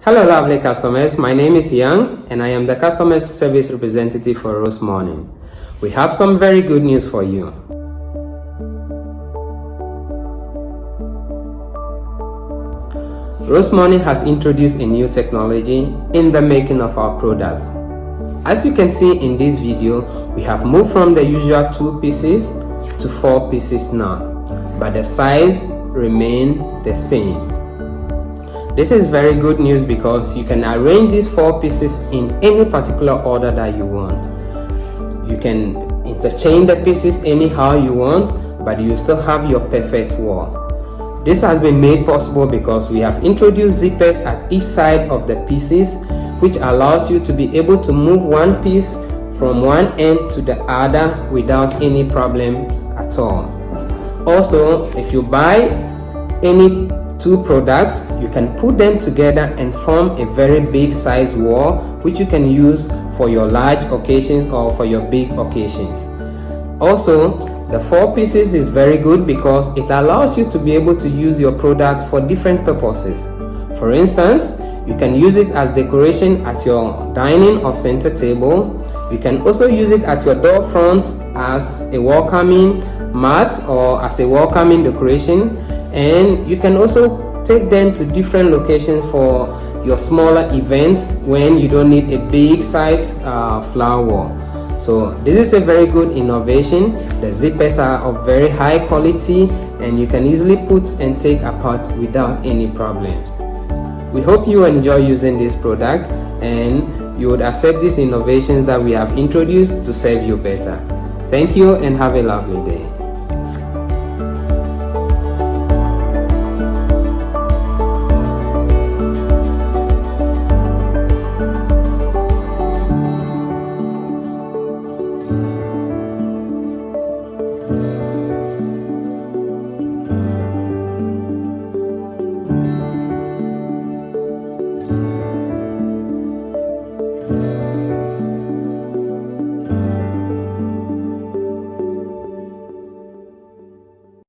Hello lovely customers, my name is Young and I am the customer service representative for Rose Morning. We have some very good news for you. Rose Morning has introduced a new technology in the making of our products. As you can see in this video, we have moved from the usual 2 pieces to 4 pieces now, but the size remains the same. This is very good news because you can arrange these 4 pieces in any particular order that you want. You can interchange the pieces anyhow you want, but you still have your perfect wall. This has been made possible because we have introduced zippers at each side of the pieces, which allows you to be able to move one piece from one end to the other without any problems at all. Also, if you buy any 2 products, you can put them together and form a very big size wall, which you can use for your large occasions or for your big occasions. Also, the 4 pieces is very good because it allows you to be able to use your product for different purposes. For instance, you can use it as decoration at your dining or center table. You can also use it at your door front as a welcoming mat or as a welcoming decoration, and you can also take them to different locations for your smaller events when you don't need a big size flower wall. So this is a very good innovation. The zippers are of very high quality and you can easily put and take apart without any problems. We hope you enjoy using this product and you would accept these innovations that we have introduced to serve you better. Thank you and have a lovely day.